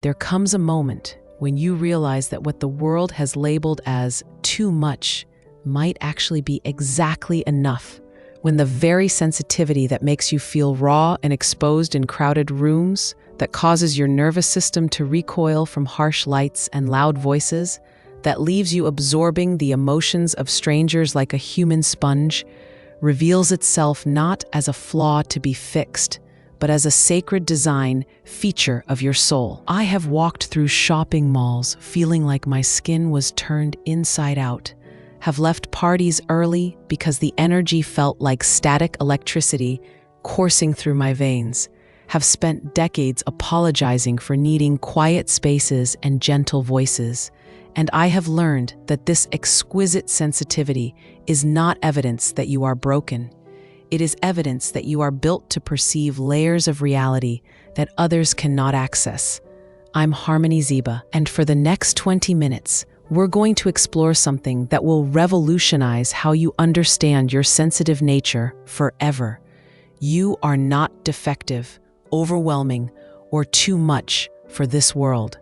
There comes a moment when you realize that what the world has labeled as too much might actually be exactly enough. When the very sensitivity that makes you feel raw and exposed in crowded rooms, that causes your nervous system to recoil from harsh lights and loud voices, that leaves you absorbing the emotions of strangers like a human sponge, reveals itself not as a flaw to be fixed, but as a sacred design feature of your soul. I have walked through shopping malls feeling like my skin was turned inside out, have left parties early because the energy felt like static electricity coursing through my veins, have spent decades apologizing for needing quiet spaces and gentle voices, and I have learned that this exquisite sensitivity is not evidence that you are broken. It is evidence that you are built to perceive layers of reality that others cannot access. I'm Harmony Ziba, and for the next 20 minutes, we're going to explore something that will revolutionize how you understand your sensitive nature forever. You are not defective, overwhelming, or too much for this world.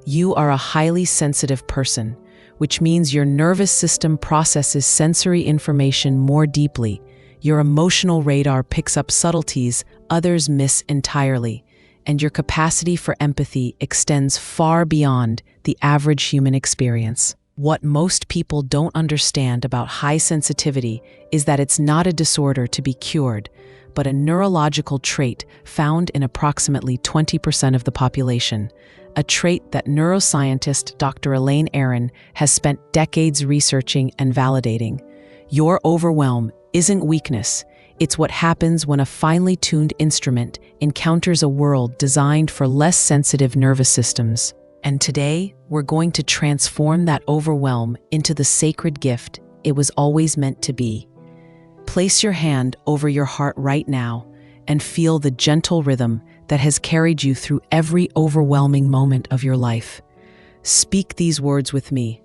You are a highly sensitive person, which means your nervous system processes sensory information more deeply. Your emotional radar picks up subtleties others miss entirely, and your capacity for empathy extends far beyond the average human experience. What most people don't understand about high sensitivity is that it's not a disorder to be cured, but a neurological trait found in approximately 20% of the population, a trait that neuroscientist Dr. Elaine Aron has spent decades researching and validating. Your overwhelm isn't weakness. It's what happens when a finely tuned instrument encounters a world designed for less sensitive nervous systems. And today, we're going to transform that overwhelm into the sacred gift it was always meant to be. Place your hand over your heart right now and feel the gentle rhythm that has carried you through every overwhelming moment of your life. Speak these words with me.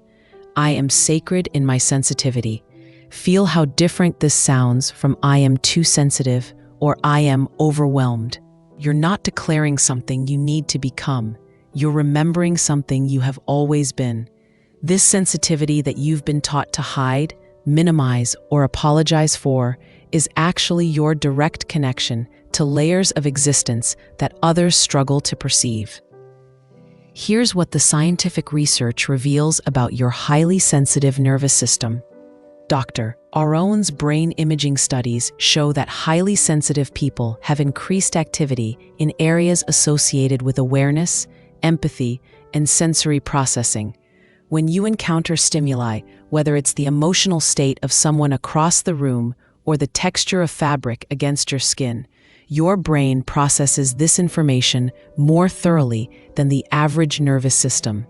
I am sacred in my sensitivity. Feel how different this sounds from I am too sensitive or I am overwhelmed. You're not declaring something you need to become. You're remembering something you have always been. This sensitivity that you've been taught to hide, minimize, or apologize for is actually your direct connection to layers of existence that others struggle to perceive. Here's what the scientific research reveals about your highly sensitive nervous system. Dr. Aron's brain imaging studies show that highly sensitive people have increased activity in areas associated with awareness, empathy, and sensory processing. When you encounter stimuli, whether it's the emotional state of someone across the room or the texture of fabric against your skin, your brain processes this information more thoroughly than the average nervous system.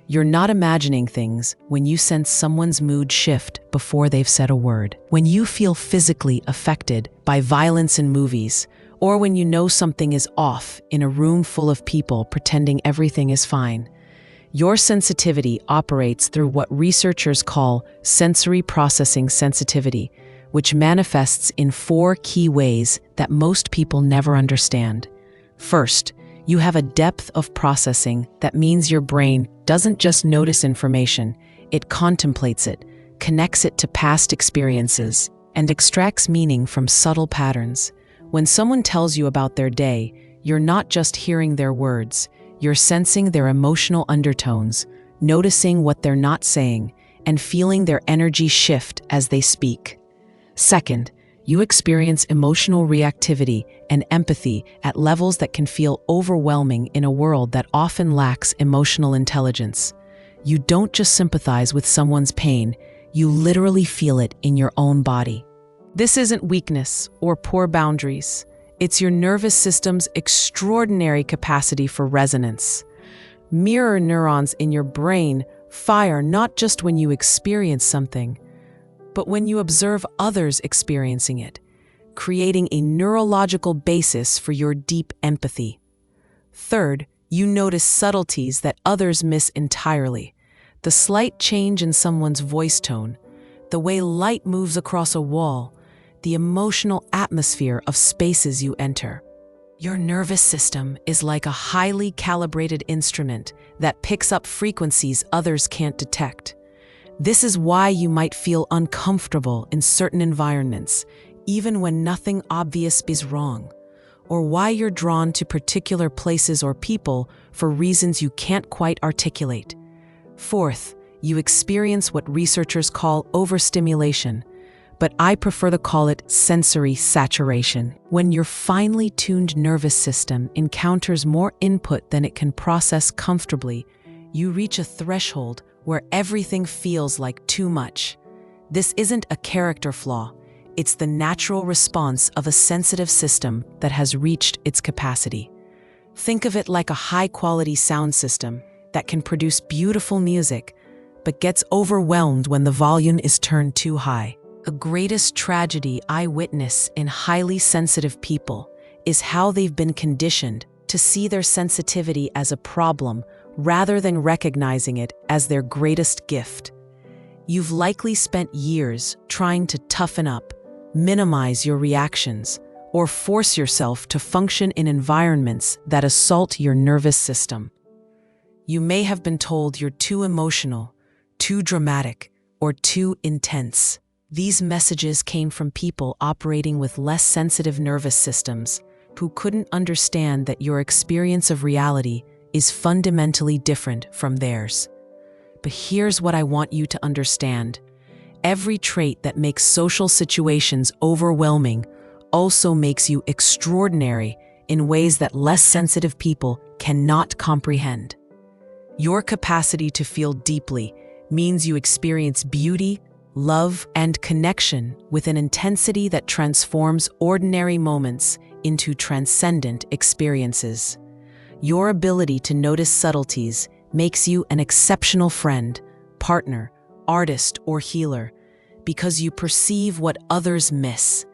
You're not imagining things when you sense someone's mood shift before they've said a word. When you feel physically affected by violence in movies, or when you know something is off in a room full of people pretending everything is fine. Your sensitivity operates through what researchers call sensory processing sensitivity, which manifests in 4 key ways that most people never understand. First, you have a depth of processing that means your brain doesn't just notice information, it contemplates it, connects it to past experiences, and extracts meaning from subtle patterns. When someone tells you about their day, you're not just hearing their words, you're sensing their emotional undertones, noticing what they're not saying, and feeling their energy shift as they speak. Second, you experience emotional reactivity and empathy at levels that can feel overwhelming in a world that often lacks emotional intelligence. You don't just sympathize with someone's pain, you literally feel it in your own body. This isn't weakness or poor boundaries. It's your nervous system's extraordinary capacity for resonance. Mirror neurons in your brain fire not just when you experience something, but when you observe others experiencing it, creating a neurological basis for your deep empathy. Third, you notice subtleties that others miss entirely. The slight change in someone's voice tone, the way light moves across a wall, the emotional atmosphere of spaces you enter. Your nervous system is like a highly calibrated instrument that picks up frequencies others can't detect. This is why you might feel uncomfortable in certain environments, even when nothing obvious is wrong, or why you're drawn to particular places or people for reasons you can't quite articulate. Fourth, you experience what researchers call overstimulation, but I prefer to call it sensory saturation. When your finely tuned nervous system encounters more input than it can process comfortably, you reach a threshold where everything feels like too much. This isn't a character flaw. It's the natural response of a sensitive system that has reached its capacity. Think of it like a high-quality sound system that can produce beautiful music, but gets overwhelmed when the volume is turned too high. The greatest tragedy I witness in highly sensitive people is how they've been conditioned to see their sensitivity as a problem rather than recognizing it as their greatest gift. You've likely spent years trying to toughen up, minimize your reactions, or force yourself to function in environments that assault your nervous system. You may have been told you're too emotional, too dramatic, or too intense. These messages came from people operating with less sensitive nervous systems who couldn't understand that your experience of reality is fundamentally different from theirs. But here's what I want you to understand. Every trait that makes social situations overwhelming also makes you extraordinary in ways that less sensitive people cannot comprehend. Your capacity to feel deeply means you experience beauty, love, and connection with an intensity that transforms ordinary moments into transcendent experiences. Your ability to notice subtleties makes you an exceptional friend, partner, artist, or healer because you perceive what others miss.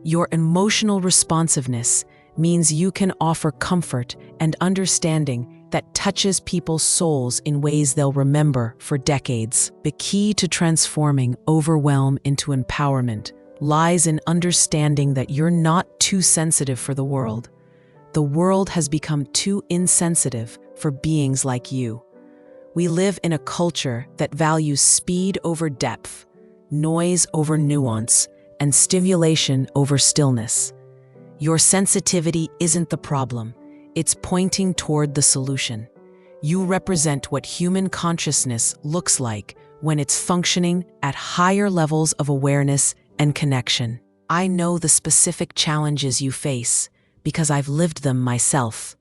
Your emotional responsiveness means you can offer comfort and understanding that touches people's souls in ways they'll remember for decades. The key to transforming overwhelm into empowerment lies in understanding that you're not too sensitive for the world. The world has become too insensitive for beings like you. We live in a culture that values speed over depth, noise over nuance, and stimulation over stillness. Your sensitivity isn't the problem. It's pointing toward the solution. You represent what human consciousness looks like when it's functioning at higher levels of awareness and connection. I know the specific challenges you face because I've lived them myself.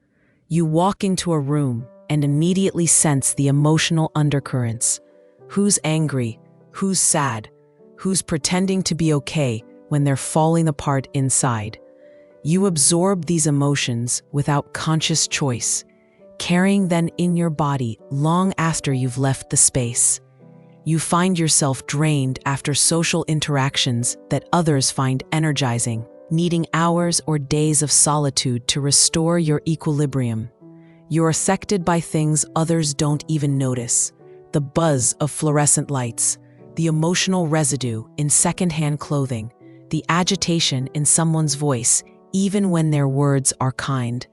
You walk into a room and immediately sense the emotional undercurrents. Who's angry? Who's sad? Who's pretending to be okay when they're falling apart inside? You absorb these emotions without conscious choice, carrying them in your body long after you've left the space. You find yourself drained after social interactions that others find energizing, needing hours or days of solitude to restore your equilibrium. You're affected by things others don't even notice: the buzz of fluorescent lights, the emotional residue in secondhand clothing, the agitation in someone's voice, even when their words are kind.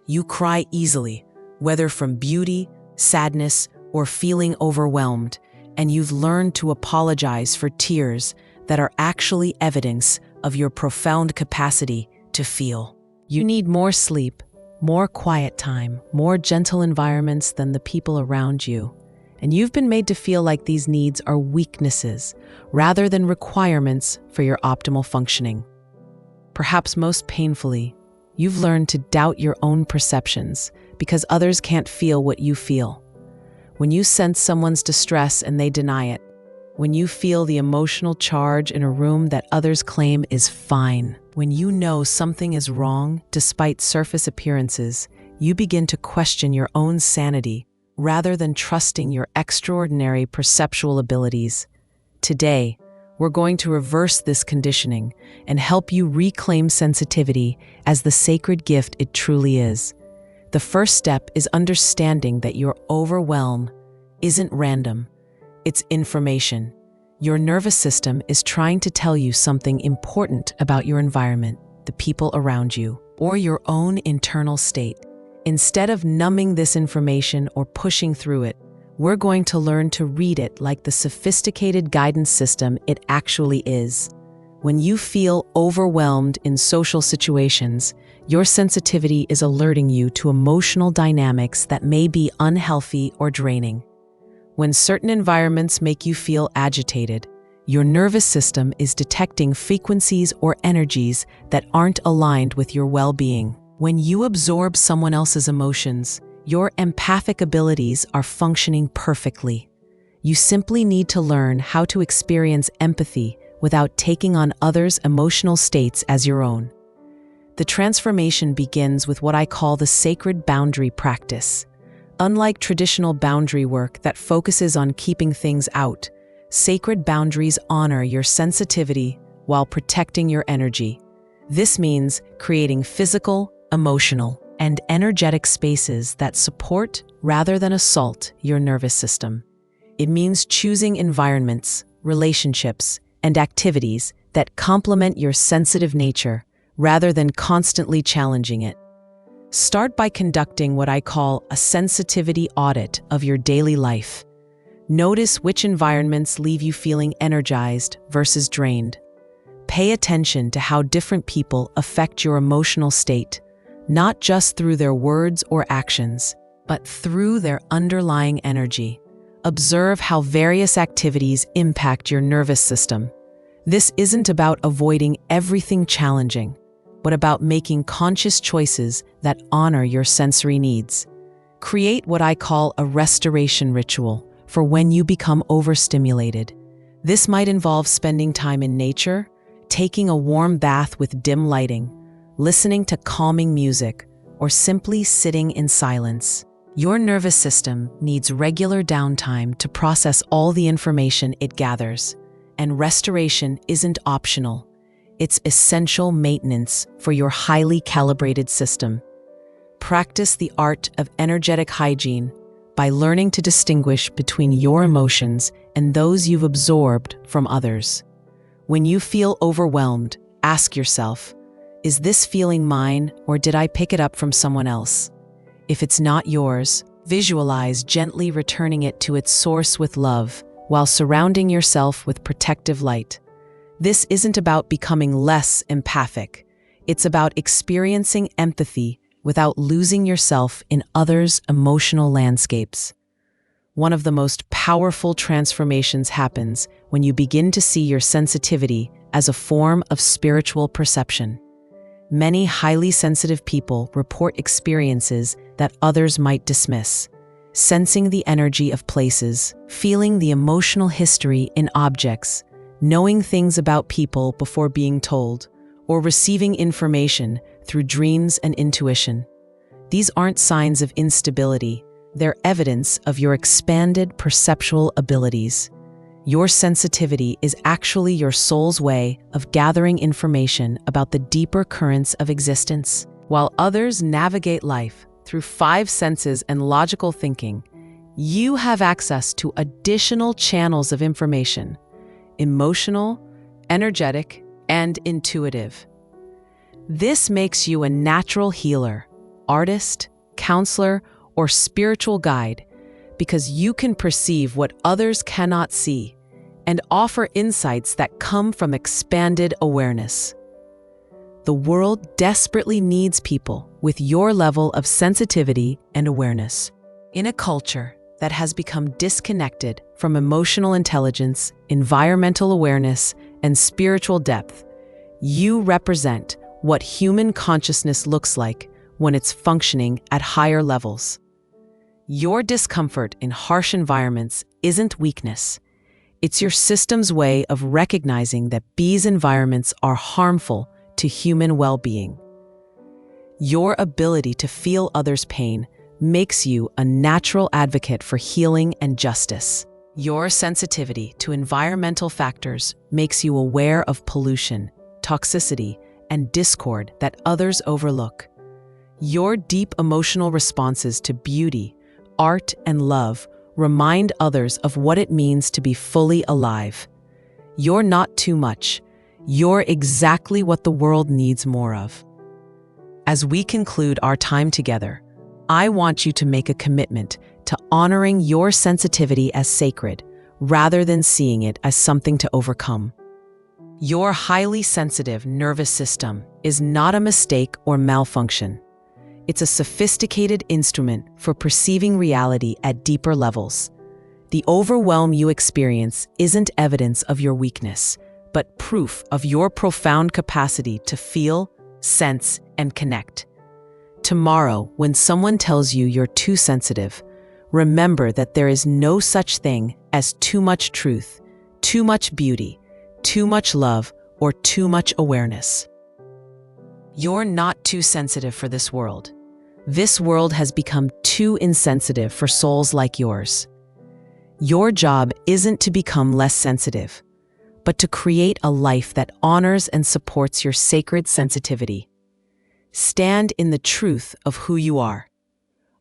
You cry easily, whether from beauty, sadness, or feeling overwhelmed, and you've learned to apologize for tears that are actually evidence of your profound capacity to feel. You need more sleep, more quiet time, more gentle environments than the people around you. And you've been made to feel like these needs are weaknesses rather than requirements for your optimal functioning. Perhaps most painfully, you've learned to doubt your own perceptions because others can't feel what you feel. When you sense someone's distress and they deny it, when you feel the emotional charge in a room that others claim is fine, when you know something is wrong despite surface appearances, you begin to question your own sanity rather than trusting your extraordinary perceptual abilities. Today, we're going to reverse this conditioning and help you reclaim sensitivity as the sacred gift it truly is. The first step is understanding that your overwhelm isn't random. It's information. Your nervous system is trying to tell you something important about your environment, the people around you, or your own internal state. Instead of numbing this information or pushing through it, we're going to learn to read it like the sophisticated guidance system it actually is. When you feel overwhelmed in social situations, your sensitivity is alerting you to emotional dynamics that may be unhealthy or draining. When certain environments make you feel agitated, your nervous system is detecting frequencies or energies that aren't aligned with your well-being. When you absorb someone else's emotions, your empathic abilities are functioning perfectly. You simply need to learn how to experience empathy without taking on others' emotional states as your own. The transformation begins with what I call the sacred boundary practice. Unlike traditional boundary work that focuses on keeping things out, sacred boundaries honor your sensitivity while protecting your energy. This means creating physical, emotional, and energetic spaces that support rather than assault your nervous system. It means choosing environments, relationships, and activities that complement your sensitive nature rather than constantly challenging it. Start by conducting what I call a sensitivity audit of your daily life. Notice which environments leave you feeling energized versus drained. Pay attention to how different people affect your emotional state, not just through their words or actions, but through their underlying energy. Observe how various activities impact your nervous system. This isn't about avoiding everything challenging, but about making conscious choices that honor your sensory needs. Create what I call a restoration ritual for when you become overstimulated. This might involve spending time in nature, taking a warm bath with dim lighting, listening to calming music, or simply sitting in silence. Your nervous system needs regular downtime to process all the information it gathers, and restoration isn't optional. It's essential maintenance for your highly calibrated system. Practice the art of energetic hygiene by learning to distinguish between your emotions and those you've absorbed from others. When you feel overwhelmed, ask yourself, is this feeling mine or did I pick it up from someone else? If it's not yours, visualize gently returning it to its source with love while surrounding yourself with protective light. This isn't about becoming less empathic. It's about experiencing empathy without losing yourself in others' emotional landscapes. One of the most powerful transformations happens when you begin to see your sensitivity as a form of spiritual perception. Many highly sensitive people report experiences that others might dismiss, sensing the energy of places, feeling the emotional history in objects, knowing things about people before being told, or receiving information through dreams and intuition. These aren't signs of instability, they're evidence of your expanded perceptual abilities. Your sensitivity is actually your soul's way of gathering information about the deeper currents of existence. While others navigate life through 5 senses and logical thinking, you have access to additional channels of information: emotional, energetic, and intuitive. This makes you a natural healer, artist, counselor, or spiritual guide because you can perceive what others cannot see and offer insights that come from expanded awareness. The world desperately needs people with your level of sensitivity and awareness. In a culture that has become disconnected from emotional intelligence, environmental awareness, and spiritual depth, you represent what human consciousness looks like when it's functioning at higher levels. Your discomfort in harsh environments isn't weakness. It's your system's way of recognizing that these environments are harmful to human well-being. Your ability to feel others' pain makes you a natural advocate for healing and justice. Your sensitivity to environmental factors makes you aware of pollution, toxicity, and discord that others overlook. Your deep emotional responses to beauty, art, and love remind others of what it means to be fully alive. You're not too much. You're exactly what the world needs more of. As we conclude our time together, I want you to make a commitment to honoring your sensitivity as sacred rather than seeing it as something to overcome. Your highly sensitive nervous system is not a mistake or malfunction. It's a sophisticated instrument for perceiving reality at deeper levels. The overwhelm you experience isn't evidence of your weakness, but proof of your profound capacity to feel, sense, and connect. Tomorrow, when someone tells you you're too sensitive, remember that there is no such thing as too much truth, too much beauty, too much love, or too much awareness. You're not too sensitive for this world. This world has become too insensitive for souls like yours. Your job isn't to become less sensitive, but to create a life that honors and supports your sacred sensitivity. Stand in the truth of who you are,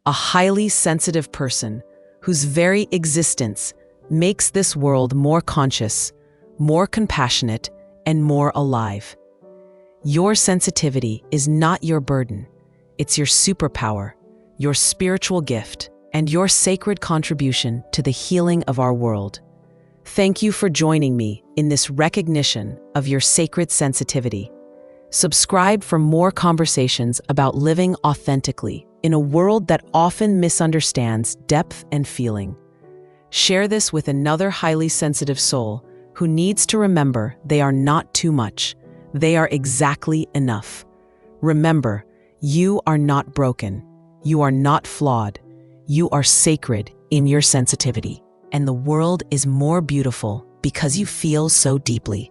a highly sensitive person whose very existence makes this world more conscious, more compassionate, and more alive. Your sensitivity is not your burden. It's your superpower, your spiritual gift, and your sacred contribution to the healing of our world. Thank you for joining me in this recognition of your sacred sensitivity. Subscribe for more conversations about living authentically in a world that often misunderstands depth and feeling. Share this with another highly sensitive soul who needs to remember they are not too much. They are exactly enough. Remember, you are not broken. You are not flawed. You are sacred in your sensitivity. And the world is more beautiful because you feel so deeply.